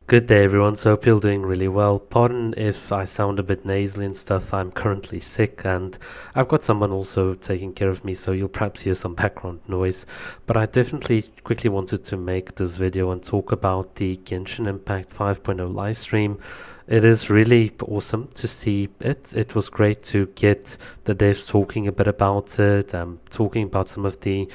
Good day, everyone. So, hope you're doing really well. Pardon if I sound a bit nasally and stuff. I'm currently sick, and I've got someone also taking care of me, so you'll perhaps hear some background noise. But I definitely quickly wanted to make this video and talk about the Genshin Impact 5.0 live stream. It is really awesome to see it. It was great to get the devs talking a bit about it, talking about some of the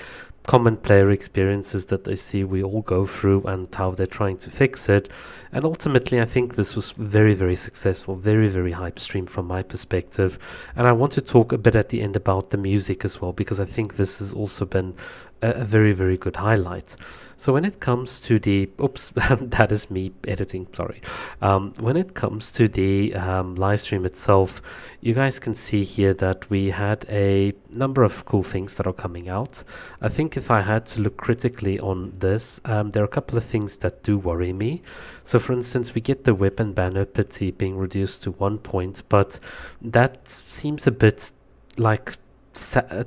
common player experiences that they see we all go through and how they're trying to fix it. And ultimately, I think this was very, very successful, very, very hype stream from my perspective. And I want to talk a bit at the end about the music as well, because I think this has also been a very, very good highlight. So when it comes to the, oops, that is me editing, sorry. When it comes to the live stream itself, you guys can see here that we had a number of cool things that are coming out. I think if I had to look critically on this, there are a couple of things that do worry me. So for instance, we get the weapon banner pity being reduced to 1 point, but that seems a bit like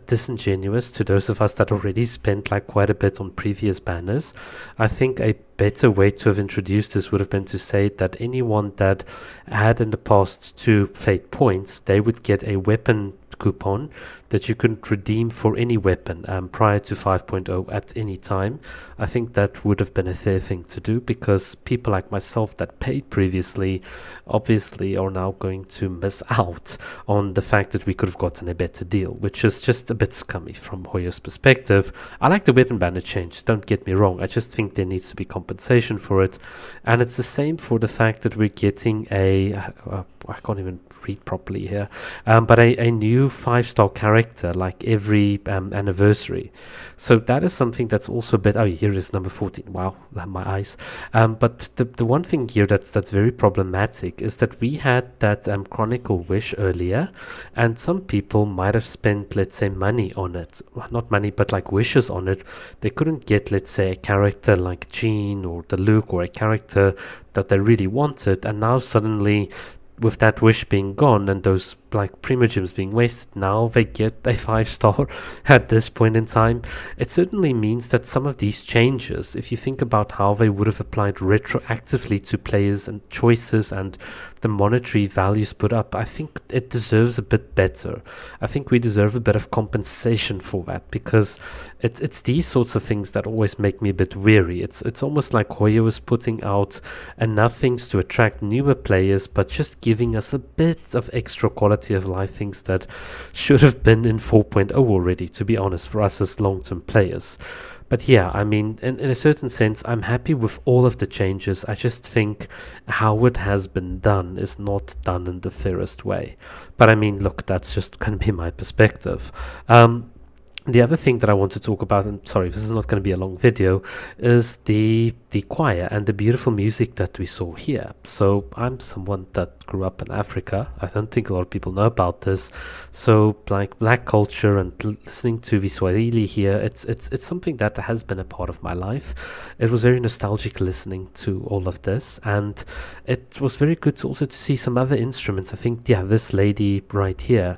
disingenuous to those of us that already spent like quite a bit on previous banners. I think a better way to have introduced this would have been to say that anyone that had in the past 2 fate points, they would get a weapon coupon that you can redeem for any weapon prior to 5.0 at any time. I think that would have been a fair thing to do, because people like myself that paid previously obviously are now going to miss out on the fact that we could have gotten a better deal, which is just a bit scummy from Hoyo's perspective. I like the weapon banner change, don't get me wrong, I just think there needs to be compensation for it. And it's the same for the fact that we're getting I can't even read properly here, but a new 5-star character like every anniversary. So that is something that's also a bit, oh, here is number 14, wow, my eyes. But the one thing here that's very problematic is that we had that Chronicle Wish earlier, and some people might have spent, let's say, money on it. Well, not money, but like wishes on it. They couldn't get, let's say, a character like Jean or the Luke, or a character that they really wanted, and now suddenly, with that wish being gone and those like primogems being wasted, now they get a 5-star at this point in time. It certainly means that some of these changes, if you think about how they would have applied retroactively to players and choices and the monetary values put up, I think it deserves a bit better. I think we deserve a bit of compensation for that, because it's these sorts of things that always make me a bit weary. It's almost like Hoyo is putting out enough things to attract newer players, but just giving us a bit of extra quality of life things that should have been in 4.0 already, to be honest, for us as long-term players. But yeah, I mean, in a certain sense, I'm happy with all of the changes. I just think how it has been done is not done in the fairest way. But I mean, look, that's just going to be my perspective. The other thing that I want to talk about, and sorry, this is not going to be a long video, is the choir and the beautiful music that we saw here. So I'm someone that grew up in Africa. I don't think a lot of people know about this. So like black culture and listening to the Swahili here, it's something that has been a part of my life. It was very nostalgic listening to all of this, and it was very good to also to see some other instruments. I think, yeah, this lady right here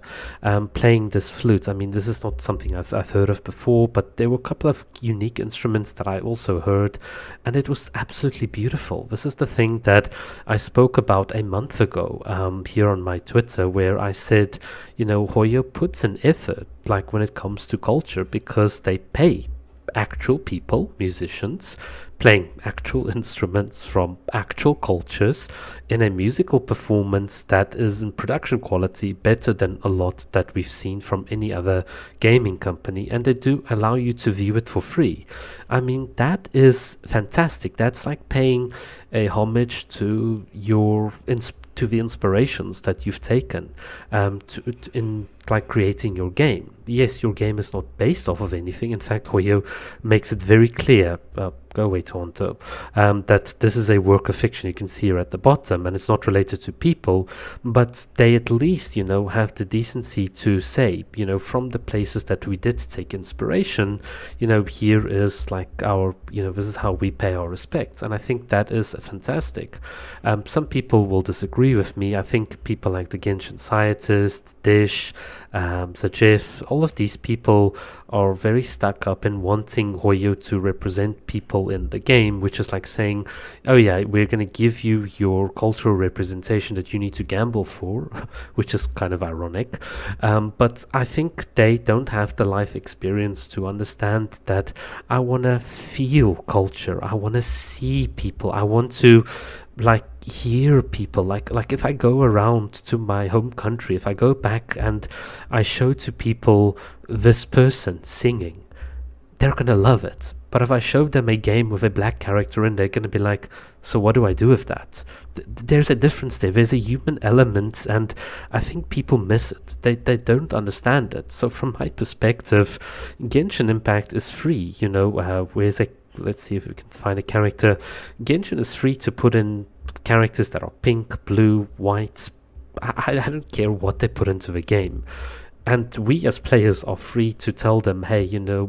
playing this flute. I mean, this is not something I've heard of before, but there were a couple of unique instruments that I also heard, and it was absolutely beautiful. This is the thing that I spoke about a month ago here on my Twitter, where I said, you know, Hoyo puts an effort, like when it comes to culture, because they pay actual people, musicians, playing actual instruments from actual cultures in a musical performance that is in production quality better than a lot that we've seen from any other gaming company, and they do allow you to view it for free. I mean, that is fantastic. That's like paying a homage to your to the inspirations that you've taken in like creating your game. Yes, your game is not based off of anything. In fact, Hoyo makes it very clear, go away Toronto, that this is a work of fiction. You can see here at the bottom, and it's not related to people, but they at least, you know, have the decency to say, you know, from the places that we did take inspiration, you know, here is like our, you know, this is how we pay our respects. And I think that is fantastic. Some people will disagree with me. I think people like the Genshin Scientist, Dish, So Jeff, all of these people are very stuck up in wanting Hoyo to represent people in the game, which is like saying, oh yeah, we're going to give you your cultural representation that you need to gamble for, which is kind of ironic. But I think they don't have the life experience to understand that I want to feel culture. I want to see people. I want to like hear people. Like if I go around to my home country, if I go back and I show to people this person singing, they're gonna love it. But if I show them a game with a black character in, they're gonna be like, so what do I do with that? There's a difference there. There's a human element, and I think people miss it. They don't understand it. So from my perspective, Genshin Impact is free. Where's a let's see if we can find a character. Genshin is free to put in characters that are pink, blue, white. I don't care what they put into the game. And we as players are free to tell them, hey,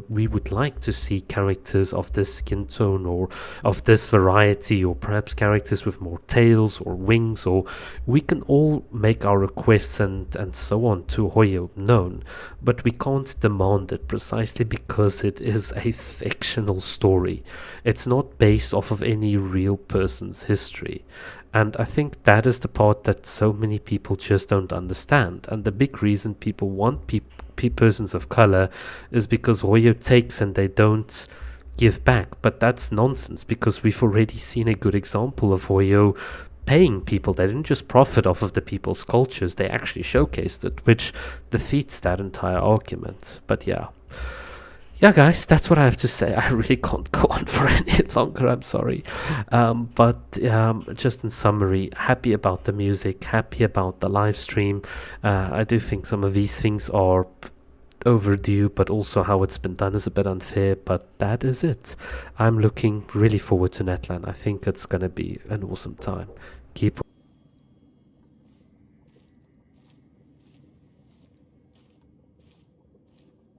we would like to see characters of this skin tone or of this variety, or perhaps characters with more tails or wings, or we can all make our requests and so on to Hoyo known. But we can't demand it precisely because it is a fictional story. It's not based off of any real person's history. And I think that is the part that so many people just don't understand. And the big reason people want persons of color is because Hoyo takes and they don't give back. But that's nonsense, because we've already seen a good example of Hoyo paying people. They didn't just profit off of the people's cultures, they actually showcased it, which defeats that entire argument. But yeah, guys, that's what I have to say. I really can't go on for any longer. I'm sorry. But just in summary, happy about the music, happy about the live stream. I do think some of these things are overdue, but also how it's been done is a bit unfair. But that is it. I'm looking really forward to Natlan. I think it's going to be an awesome time. Keep